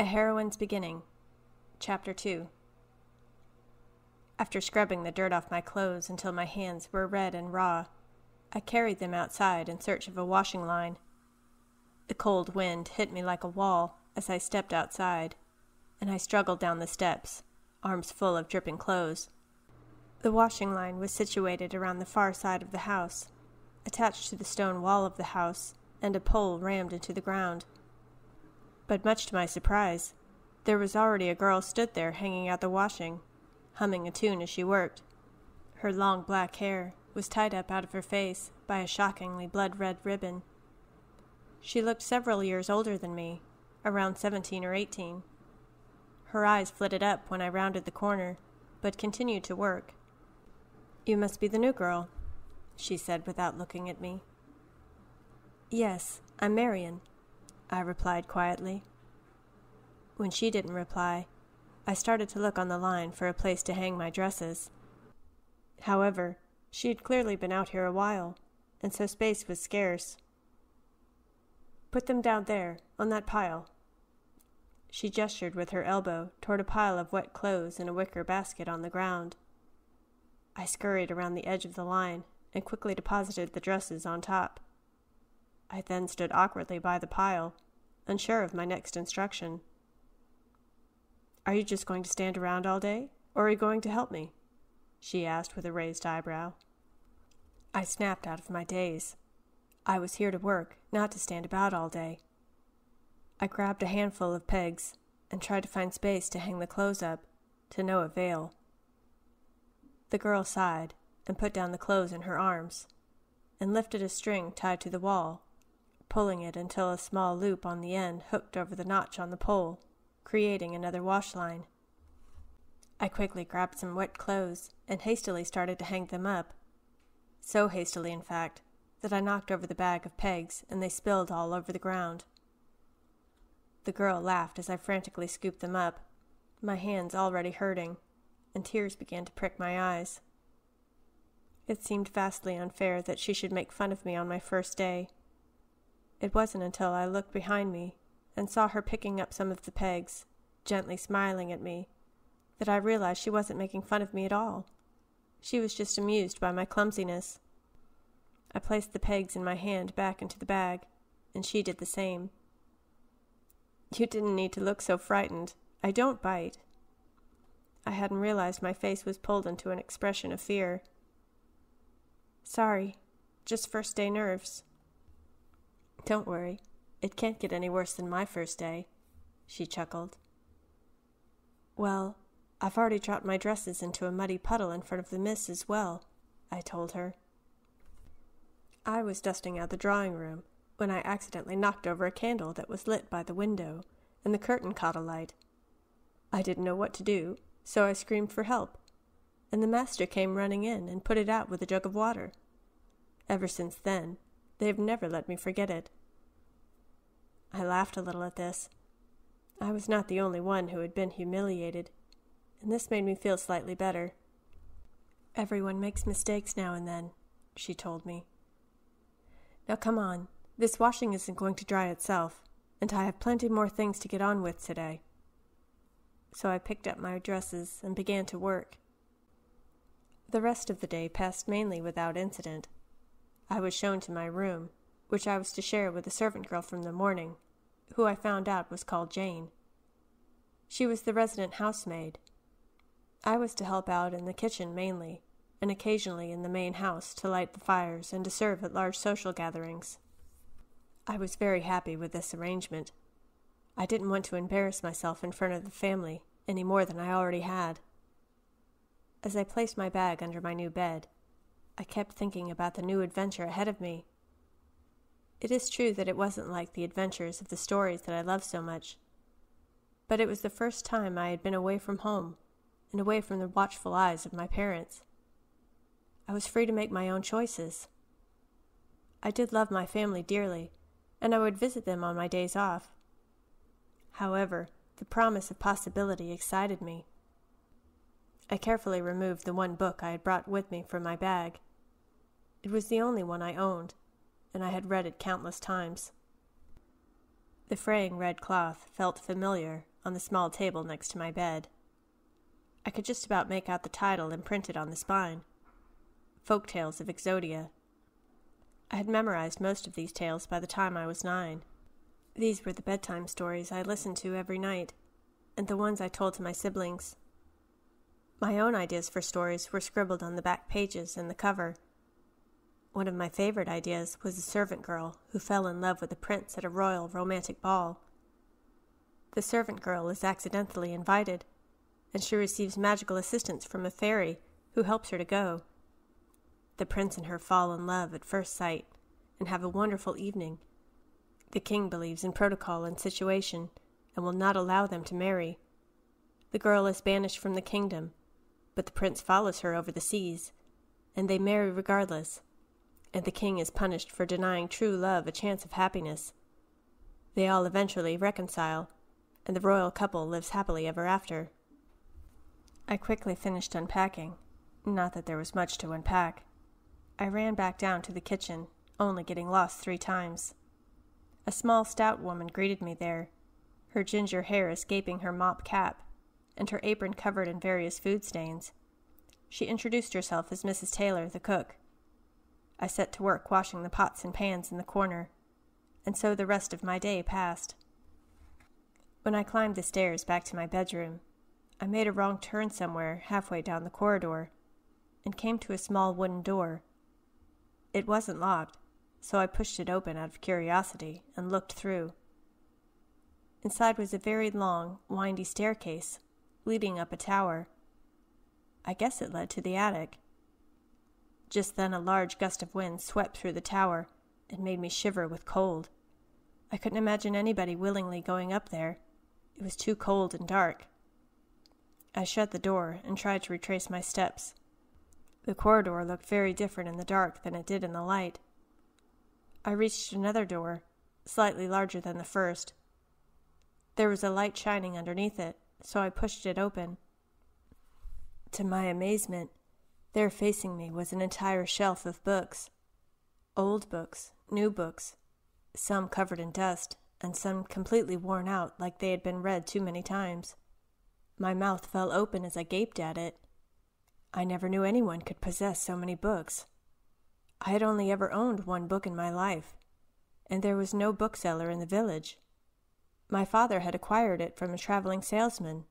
A Heroine's Beginning, Chapter 2. After scrubbing the dirt off my clothes until my hands were red and raw, I carried them outside in search of a washing line. The cold wind hit me like a wall as I stepped outside, and I struggled down the steps, arms full of dripping clothes. The washing line was situated around the far side of the house, attached to the stone wall of the house, and a pole rammed into the ground. But much to my surprise, there was already a girl stood there hanging out the washing, humming a tune as she worked. Her long black hair was tied up out of her face by a shockingly blood-red ribbon. She looked several years older than me, around 17 or 18. Her eyes flitted up when I rounded the corner, but continued to work. "You must be the new girl," she said without looking at me. "Yes, I'm Marion," I replied quietly. When she didn't reply, I started to look on the line for a place to hang my dresses. However, she had clearly been out here a while, and so space was scarce. "Put them down there, on that pile." She gestured with her elbow toward a pile of wet clothes in a wicker basket on the ground. I scurried around the edge of the line and quickly deposited the dresses on top. I then stood awkwardly by the pile, unsure of my next instruction. "Are you just going to stand around all day, or are you going to help me?" she asked with a raised eyebrow. I snapped out of my daze. I was here to work, not to stand about all day. I grabbed a handful of pegs and tried to find space to hang the clothes up, to no avail. The girl sighed and put down the clothes in her arms, and lifted a string tied to the wall, pulling it until a small loop on the end hooked over the notch on the pole, creating another wash line. I quickly grabbed some wet clothes and hastily started to hang them up. So hastily, in fact, that I knocked over the bag of pegs and they spilled all over the ground. The girl laughed as I frantically scooped them up, my hands already hurting, and tears began to prick my eyes. It seemed vastly unfair that she should make fun of me on my first day. It wasn't until I looked behind me and saw her picking up some of the pegs, gently smiling at me, that I realized she wasn't making fun of me at all. She was just amused by my clumsiness. I placed the pegs in my hand back into the bag, and she did the same. "You didn't need to look so frightened. I don't bite." I hadn't realized my face was pulled into an expression of fear. "Sorry, just first day nerves." "Don't worry, it can't get any worse than my first day," she chuckled. "Well, I've already dropped my dresses into a muddy puddle in front of the miss as well," I told her. I was dusting out the drawing room when I accidentally knocked over a candle that was lit by the window, and the curtain caught alight. I didn't know what to do, so I screamed for help, and the master came running in and put it out with a jug of water. Ever since then, they have never let me forget it. I laughed a little at this. I was not the only one who had been humiliated, and this made me feel slightly better. "Everyone makes mistakes now and then," she told me. "Now come on, this washing isn't going to dry itself, and I have plenty more things to get on with today." So I picked up my dresses and began to work. The rest of the day passed mainly without incident. I was shown to my room, which I was to share with a servant girl from the morning, who I found out was called Jane. She was the resident housemaid. I was to help out in the kitchen mainly, and occasionally in the main house to light the fires and to serve at large social gatherings. I was very happy with this arrangement. I didn't want to embarrass myself in front of the family any more than I already had. As I placed my bag under my new bed, I kept thinking about the new adventure ahead of me. It is true that it wasn't like the adventures of the stories that I love so much, but it was the first time I had been away from home and away from the watchful eyes of my parents. I was free to make my own choices. I did love my family dearly, and I would visit them on my days off. However, the promise of possibility excited me. I carefully removed the one book I had brought with me from my bag. It was the only one I owned, and I had read it countless times. The fraying red cloth felt familiar on the small table next to my bed. I could just about make out the title imprinted on the spine. Folk Tales of Exodia. I had memorized most of these tales by the time I was 9. These were the bedtime stories I listened to every night, and the ones I told to my siblings. My own ideas for stories were scribbled on the back pages and the cover. One of my favorite ideas was a servant girl who fell in love with a prince at a royal romantic ball. The servant girl is accidentally invited, and she receives magical assistance from a fairy who helps her to go. The prince and her fall in love at first sight and have a wonderful evening. The king believes in protocol and situation and will not allow them to marry. The girl is banished from the kingdom, but the prince follows her over the seas, and they marry regardless, and the king is punished for denying true love a chance of happiness. They all eventually reconcile, and the royal couple lives happily ever after. I quickly finished unpacking. Not that there was much to unpack. I ran back down to the kitchen, only getting lost 3 times. A small, stout woman greeted me there, her ginger hair escaping her mop cap, and her apron covered in various food stains. She introduced herself as Mrs. Taylor, the cook. I set to work washing the pots and pans in the corner, and so the rest of my day passed. When I climbed the stairs back to my bedroom, I made a wrong turn somewhere halfway down the corridor, and came to a small wooden door. It wasn't locked, so I pushed it open out of curiosity and looked through. Inside was a very long, windy staircase leading up a tower. I guess it led to the attic. Just then a large gust of wind swept through the tower and made me shiver with cold. I couldn't imagine anybody willingly going up there. It was too cold and dark. I shut the door and tried to retrace my steps. The corridor looked very different in the dark than it did in the light. I reached another door, slightly larger than the first. There was a light shining underneath it, so I pushed it open. To my amazement, there facing me was an entire shelf of books. Old books, new books, some covered in dust, and some completely worn out like they had been read too many times. My mouth fell open as I gaped at it. I never knew anyone could possess so many books. I had only ever owned 1 book in my life, and there was no bookseller in the village. My father had acquired it from a traveling salesman.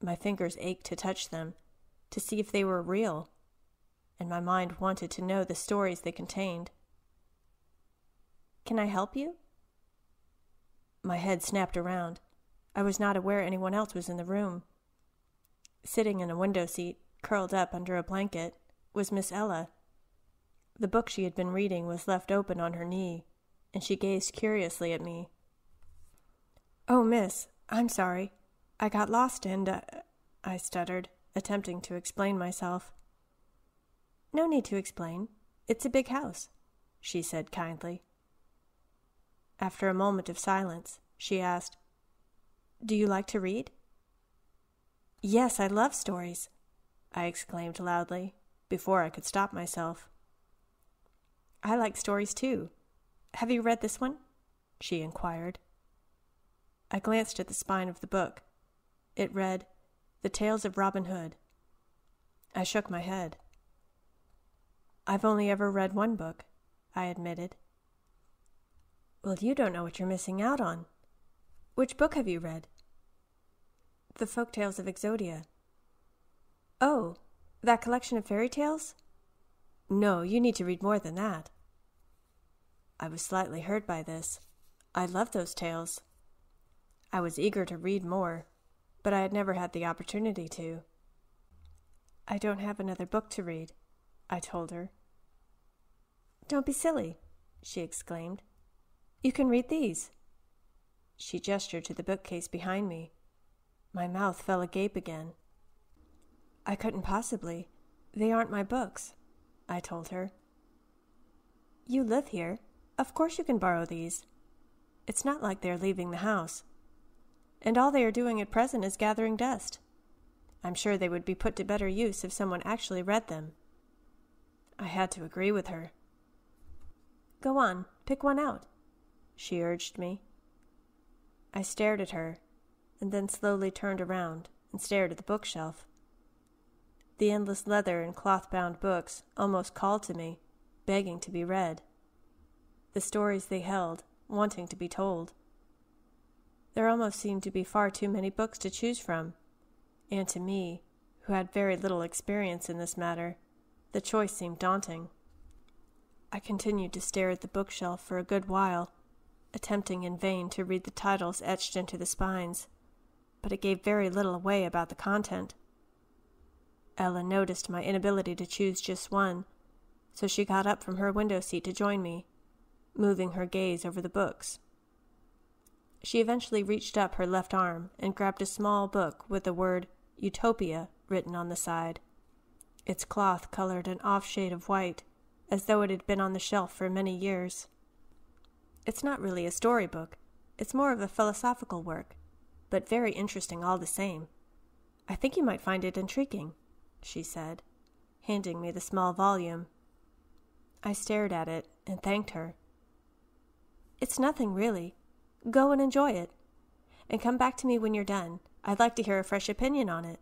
My fingers ached to touch them, to see if they were real, and my mind wanted to know the stories they contained. "Can I help you?" My head snapped around. I was not aware anyone else was in the room. Sitting in a window seat, curled up under a blanket, was Miss Ella. The book she had been reading was left open on her knee, and she gazed curiously at me. "Oh, miss, I'm sorry. I got lost and, I stuttered, attempting to explain myself. "No need to explain. It's a big house," she said kindly. After a moment of silence, she asked, "Do you like to read?" "Yes, I love stories," I exclaimed loudly, before I could stop myself. "I like stories too. Have you read this one?" she inquired. I glanced at the spine of the book. It read, "The Tales of Robin Hood." I shook my head. "I've only ever read 1 book," I admitted. "Well, you don't know what you're missing out on. Which book have you read?" "The Folk Tales of Exodia." "Oh, that collection of fairy tales?" "No, you need to read more than that." I was slightly hurt by this. I loved those tales. I was eager to read more, but I had never had the opportunity to. "I don't have another book to read," I told her. "Don't be silly," she exclaimed. "You can read these." She gestured to the bookcase behind me. My mouth fell agape again. "I couldn't possibly. They aren't my books," I told her. "You live here. Of course you can borrow these. It's not like they're leaving the house. And all they are doing at present is gathering dust. I'm sure they would be put to better use if someone actually read them." I had to agree with her. "Go on, pick one out," she urged me. I stared at her, and then slowly turned around and stared at the bookshelf. The endless leather and cloth-bound books almost called to me, begging to be read. The stories they held, wanting to be told. There almost seemed to be far too many books to choose from, and to me, who had very little experience in this matter, the choice seemed daunting. I continued to stare at the bookshelf for a good while, attempting in vain to read the titles etched into the spines, but it gave very little away about the content. Ella noticed my inability to choose just one, so she got up from her window seat to join me, moving her gaze over the books. She eventually reached up her left arm and grabbed a small book with the word Utopia written on the side, its cloth colored an off shade of white, as though it had been on the shelf for many years. It's not really a storybook. It's more of a philosophical work, but very interesting all the same. I think you might find it intriguing, she said, handing me the small volume. I stared at it and thanked her. It's nothing, really. Go and enjoy it. And come back to me when you're done. I'd like to hear a fresh opinion on it.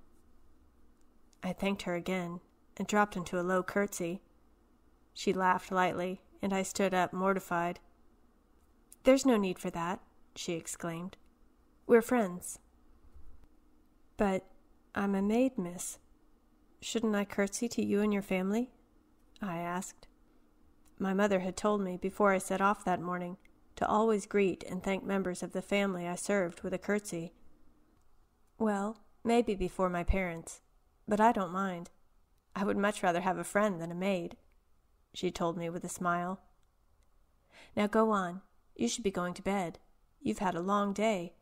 I thanked her again and dropped into a low curtsy. She laughed lightly, and I stood up mortified. There's no need for that, she exclaimed. We're friends. But I'm a maid, miss. Shouldn't I curtsy to you and your family? I asked. My mother had told me before I set off that morning to always greet and thank members of the family I served with a curtsy. Well, maybe before my parents, but I don't mind. I would much rather have a friend than a maid, she told me with a smile. Now go on. You should be going to bed. You've had a long day,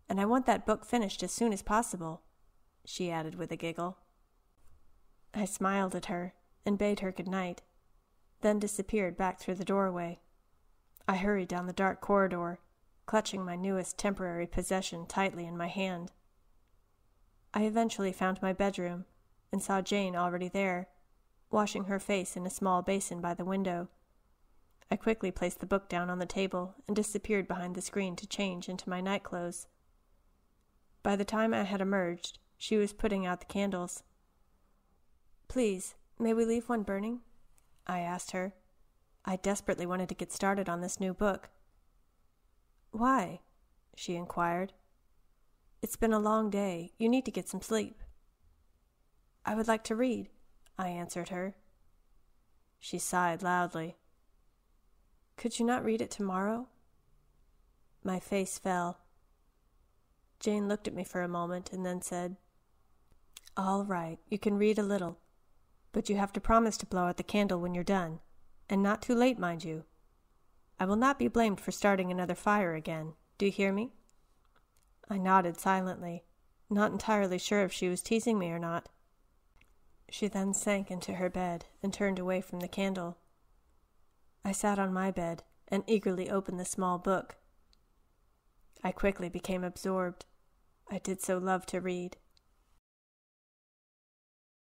and I want that book finished as soon as possible, she added with a giggle. I smiled at her and bade her good night, then disappeared back through the doorway. I hurried down the dark corridor, clutching my newest temporary possession tightly in my hand. I eventually found my bedroom and saw Jane already there, washing her face in a small basin by the window. I quickly placed the book down on the table and disappeared behind the screen to change into my nightclothes. By the time I had emerged, she was putting out the candles. Please, may we leave one burning? I asked her. I desperately wanted to get started on this new book. Why? She inquired. It's been a long day. You need to get some sleep. I would like to read, I answered her. She sighed loudly. Could you not read it tomorrow? My face fell. Jane looked at me for a moment and then said, All right, you can read a little, but you have to promise to blow out the candle when you're done, and not too late, mind you. I will not be blamed for starting another fire again. Do you hear me? I nodded silently, not entirely sure if she was teasing me or not. She then sank into her bed and turned away from the candle. I sat on my bed and eagerly opened the small book. I quickly became absorbed. I did so love to read.